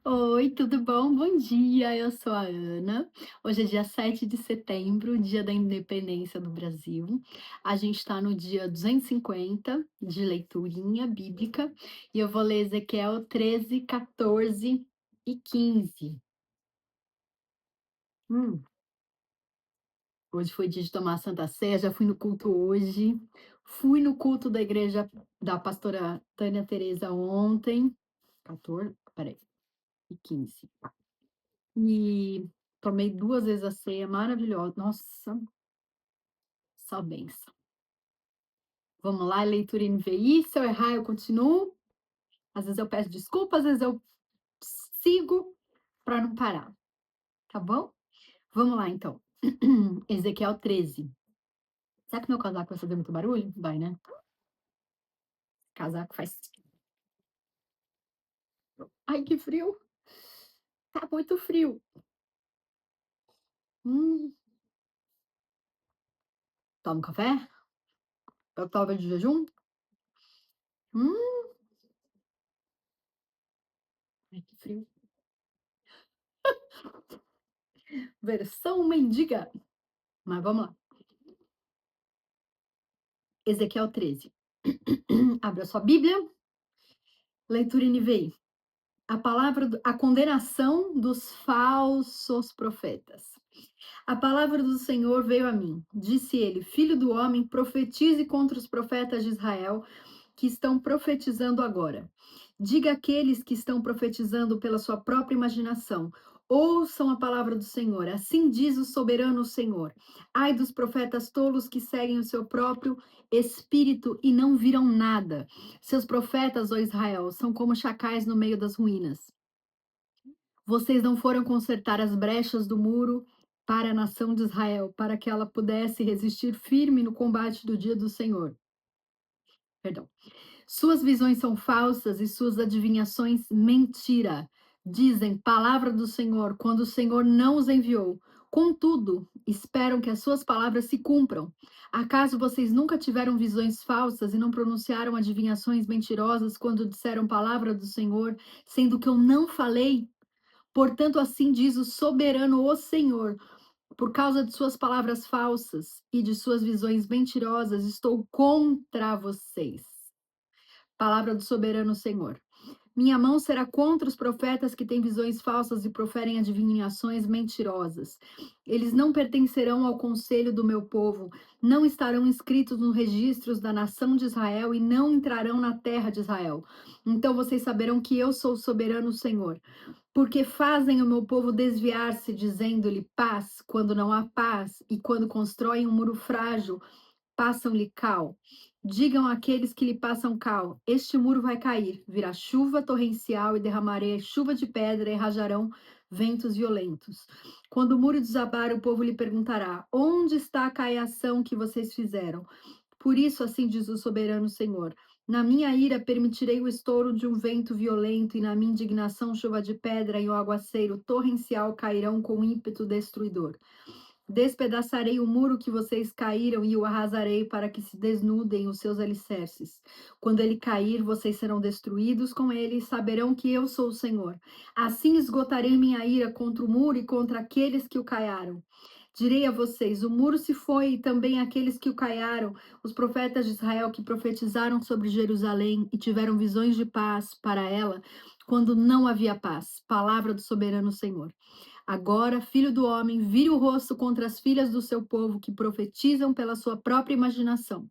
Oi, tudo bom? Bom dia, eu sou a Ana. Hoje é dia 7 de setembro, dia da independência do Brasil. A gente está no dia 250 de leiturinha bíblica e eu vou ler Ezequiel 13, 14 e 15. Hum, Hoje foi dia de tomar a Santa Ceia, já fui no culto hoje. Fui no culto da igreja da pastora Tânia Teresa ontem, 14, peraí, e 15. E tomei 2 vezes a ceia maravilhosa. Nossa, só bênção. Vamos lá, leitura NVI. Se eu errar, eu continuo. Às vezes eu peço desculpa, às vezes eu sigo para não parar, tá bom? Vamos lá, então. Ezequiel 13. Será que meu casaco vai fazer muito barulho? Vai, né? Casaco faz. Ai, que frio! Tá muito frio. Hum, Toma um café? Eu tava de jejum? Hum, Ai, que frio. Versão mendiga. Mas vamos lá. Ezequiel 13. Abra sua Bíblia, leitura NVI. A condenação dos falsos profetas. A palavra do Senhor veio a mim. Disse ele: Filho do homem, profetize contra os profetas de Israel que estão profetizando agora. Diga àqueles que estão profetizando pela sua própria imaginação: ouçam a palavra do Senhor. Assim diz o soberano Senhor. Ai dos profetas tolos que seguem o seu próprio espírito e não viram nada. Seus profetas, ó Israel, são como chacais no meio das ruínas. Vocês não foram consertar as brechas do muro para a nação de Israel, para que ela pudesse resistir firme no combate do dia do Senhor. Perdão. Suas visões são falsas e suas adivinhações mentira. Dizem palavra do Senhor, quando o Senhor não os enviou. Contudo, esperam que as suas palavras se cumpram. Acaso vocês nunca tiveram visões falsas e não pronunciaram adivinhações mentirosas quando disseram palavra do Senhor, sendo que eu não falei? Portanto, assim diz o soberano, o Senhor: por causa de suas palavras falsas e de suas visões mentirosas, estou contra vocês. Palavra do soberano Senhor. Minha mão será contra os profetas que têm visões falsas e proferem adivinhações mentirosas. Eles não pertencerão ao conselho do meu povo, não estarão inscritos nos registros da nação de Israel e não entrarão na terra de Israel. Então vocês saberão que eu sou o soberano Senhor. Porque fazem o meu povo desviar-se, dizendo-lhe paz, quando não há paz, e quando constroem um muro frágil, passam-lhe cal. Digam àqueles que lhe passam cal: este muro vai cair, virá chuva torrencial e derramarei chuva de pedra e rajarão ventos violentos. Quando o muro desabar, o povo lhe perguntará: onde está a caiação que vocês fizeram? Por isso, assim diz o soberano Senhor: na minha ira permitirei o estouro de um vento violento, e na minha indignação chuva de pedra e o aguaceiro torrencial cairão com ímpeto destruidor. Despedaçarei o muro que vocês caíram e o arrasarei para que se desnudem os seus alicerces. Quando ele cair, vocês serão destruídos com ele e saberão que eu sou o Senhor. Assim esgotarei minha ira contra o muro e contra aqueles que o caiaram. Direi a vocês: o muro se foi, e também aqueles que o caiaram, os profetas de Israel que profetizaram sobre Jerusalém e tiveram visões de paz para ela, quando não havia paz. Palavra do soberano Senhor. Agora, filho do homem, vire o rosto contra as filhas do seu povo que profetizam pela sua própria imaginação.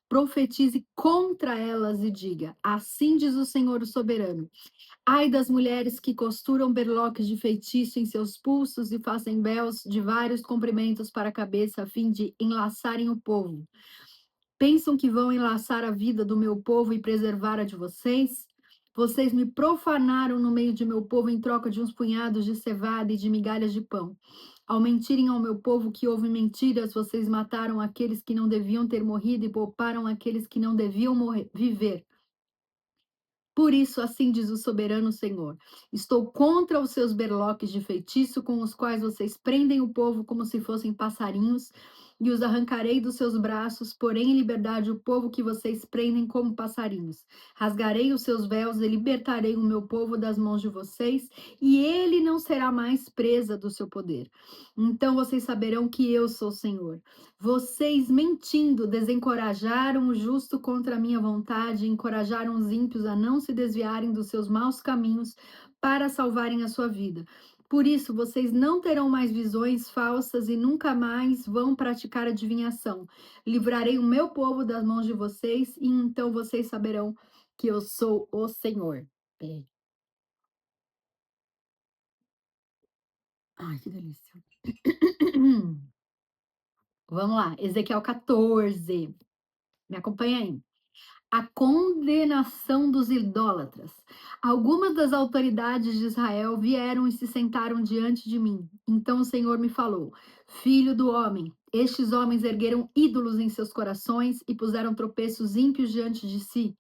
Profetize contra elas e diga: assim diz o Senhor o soberano. Ai das mulheres que costuram berloques de feitiço em seus pulsos e fazem véus de vários comprimentos para a cabeça a fim de enlaçarem o povo. Pensam que vão enlaçar a vida do meu povo e preservar a de vocês? Vocês me profanaram no meio de meu povo em troca de uns punhados de cevada e de migalhas de pão. Ao mentirem ao meu povo que houve mentiras, vocês mataram aqueles que não deviam ter morrido e pouparam aqueles que não deviam viver. Por isso, assim diz o soberano Senhor: estou contra os seus berloques de feitiço com os quais vocês prendem o povo como se fossem passarinhos e os arrancarei dos seus braços, porém em liberdade o povo que vocês prendem como passarinhos. Rasgarei os seus véus e libertarei o meu povo das mãos de vocês, e ele não será mais presa do seu poder. Então vocês saberão que eu sou o Senhor. Vocês, mentindo, desencorajaram o justo contra a minha vontade, e encorajaram os ímpios a não se desviarem dos seus maus caminhos para salvarem a sua vida. Por isso, vocês não terão mais visões falsas e nunca mais vão praticar adivinhação. Livrarei o meu povo das mãos de vocês, e então vocês saberão que eu sou o Senhor. Peraí. Ai, que delícia. Vamos lá, Ezequiel 14. Me acompanha aí. A condenação dos idólatras. Algumas das autoridades de Israel vieram e se sentaram diante de mim. Então o Senhor me falou: Filho do homem, estes homens ergueram ídolos em seus corações e puseram tropeços ímpios diante de si.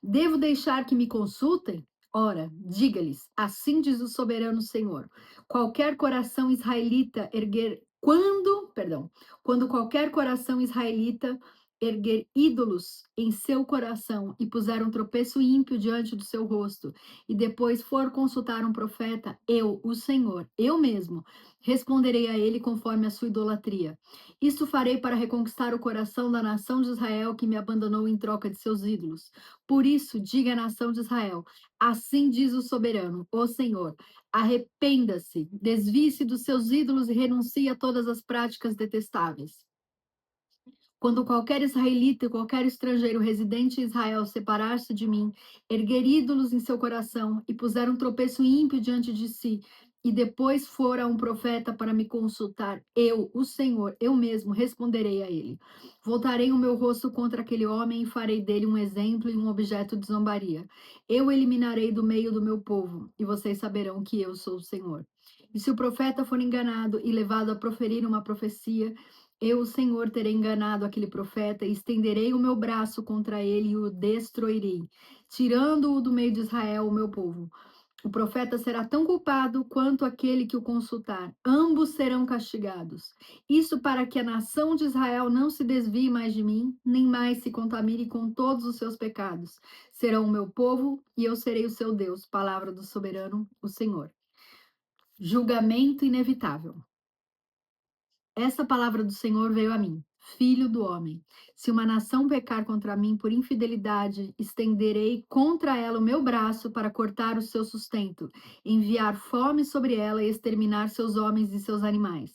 Devo deixar que me consultem? Ora, diga-lhes, assim diz o soberano Senhor: qualquer coração israelita erguer quando qualquer coração israelita erguer ídolos em seu coração e puser um tropeço ímpio diante do seu rosto, e depois for consultar um profeta, eu, o Senhor, eu mesmo, responderei a ele conforme a sua idolatria. Isto farei para reconquistar o coração da nação de Israel que me abandonou em troca de seus ídolos. Por isso, diga à nação de Israel: assim diz o soberano, o Senhor: arrependa-se, desvie-se dos seus ídolos e renuncie a todas as práticas detestáveis. Quando qualquer israelita e qualquer estrangeiro residente em Israel separar-se de mim, erguer ídolos em seu coração e puser um tropeço ímpio diante de si, e depois for a um profeta para me consultar, eu, o Senhor, eu mesmo responderei a ele. Voltarei o meu rosto contra aquele homem e farei dele um exemplo e um objeto de zombaria. Eu eliminarei do meio do meu povo, e vocês saberão que eu sou o Senhor. E se o profeta for enganado e levado a proferir uma profecia, eu, o Senhor, terei enganado aquele profeta, e estenderei o meu braço contra ele e o destruirei, tirando-o do meio de Israel, o meu povo. O profeta será tão culpado quanto aquele que o consultar. Ambos serão castigados. Isso para que a nação de Israel não se desvie mais de mim, nem mais se contamine com todos os seus pecados. Serão o meu povo e eu serei o seu Deus. Palavra do soberano, o Senhor. Julgamento inevitável. Essa palavra do Senhor veio a mim, filho do homem. Se uma nação pecar contra mim por infidelidade, estenderei contra ela o meu braço para cortar o seu sustento, enviar fome sobre ela e exterminar seus homens e seus animais.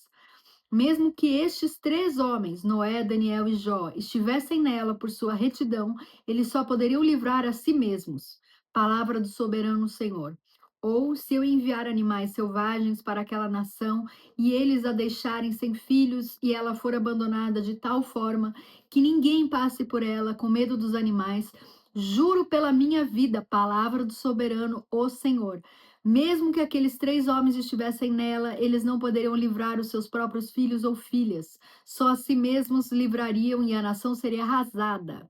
Mesmo que estes três homens, Noé, Daniel e Jó, estivessem nela por sua retidão, eles só poderiam livrar a si mesmos. Palavra do soberano Senhor. Ou se eu enviar animais selvagens para aquela nação e eles a deixarem sem filhos e ela for abandonada de tal forma que ninguém passe por ela com medo dos animais, juro pela minha vida, palavra do soberano, o Senhor. Mesmo que aqueles três homens estivessem nela, eles não poderiam livrar os seus próprios filhos ou filhas. Só a si mesmos livrariam e a nação seria arrasada.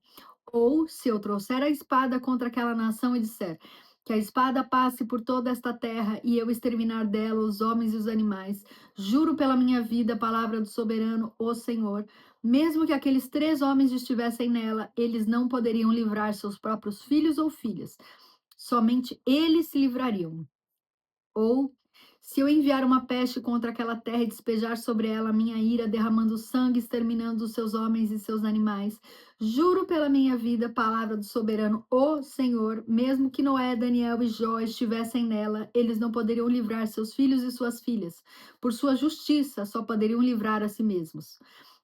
Ou, se eu trouxer a espada contra aquela nação e disser que a espada passe por toda esta terra e eu exterminar dela os homens e os animais, juro pela minha vida, a palavra do soberano, o Senhor, mesmo que aqueles três homens estivessem nela, eles não poderiam livrar seus próprios filhos ou filhas. Somente eles se livrariam. Ou, se eu enviar uma peste contra aquela terra e despejar sobre ela a minha ira, derramando sangue, exterminando os seus homens e seus animais, juro pela minha vida, palavra do soberano, o Senhor, mesmo que Noé, Daniel e Jó estivessem nela, eles não poderiam livrar seus filhos e suas filhas. Por sua justiça, só poderiam livrar a si mesmos.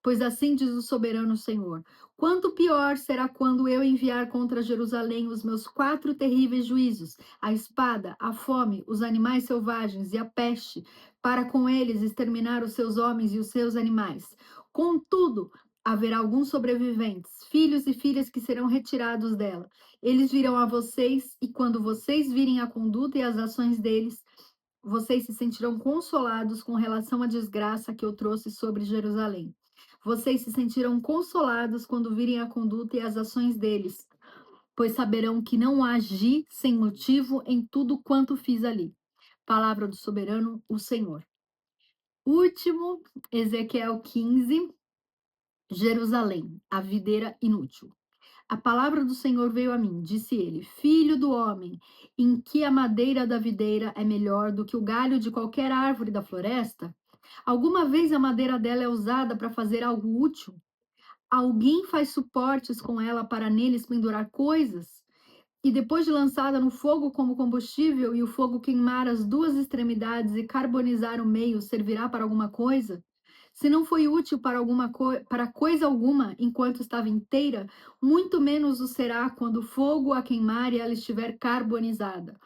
Pois assim diz o soberano Senhor: quanto pior será quando eu enviar contra Jerusalém os meus quatro terríveis juízos, a espada, a fome, os animais selvagens e a peste, para com eles exterminar os seus homens e os seus animais. Contudo, haverá alguns sobreviventes, filhos e filhas que serão retirados dela. Eles virão a vocês, e quando vocês virem a conduta e as ações deles, vocês se sentirão consolados com relação à desgraça que eu trouxe sobre Jerusalém. Vocês se sentirão consolados quando virem a conduta e as ações deles, pois saberão que não agi sem motivo em tudo quanto fiz ali. Palavra do soberano, o Senhor. Último, Ezequiel 15. Jerusalém, a videira inútil. A palavra do Senhor veio a mim, disse ele: Filho do homem, em que a madeira da videira é melhor do que o galho de qualquer árvore da floresta? Alguma vez a madeira dela é usada para fazer algo útil? Alguém faz suportes com ela para neles pendurar coisas? E depois de lançada no fogo como combustível, e o fogo queimar as duas extremidades e carbonizar o meio, servirá para alguma coisa? Se não foi útil para para coisa alguma enquanto estava inteira, muito menos o será quando o fogo a queimar e ela estiver carbonizada.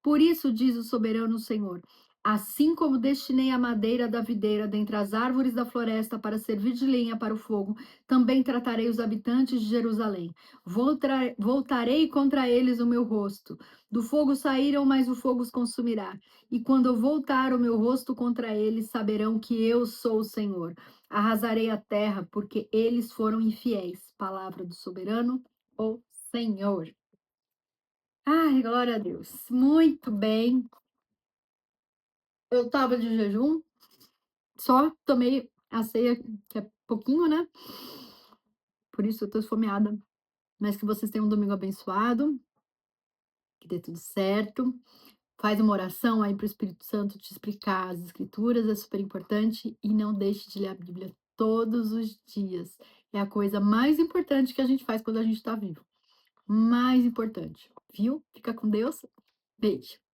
Por isso, diz o soberano Senhor: assim como destinei a madeira da videira dentre as árvores da floresta para servir de lenha para o fogo, também tratarei os habitantes de Jerusalém. Voltarei contra eles o meu rosto. Do fogo saíram, mas o fogo os consumirá. E quando eu voltar o meu rosto contra eles, saberão que eu sou o Senhor. Arrasarei a terra, porque eles foram infiéis. Palavra do soberano, o Senhor. Ai, glória a Deus. Muito bem. Eu estava de jejum, só tomei a ceia, que é pouquinho, né? Por isso eu tô esfomeada. Mas que vocês tenham um domingo abençoado, que dê tudo certo. Faz uma oração aí para o Espírito Santo te explicar as escrituras, é super importante. E não deixe de ler a Bíblia todos os dias. É a coisa mais importante que a gente faz quando a gente está vivo. Mais importante, viu? Fica com Deus. Beijo.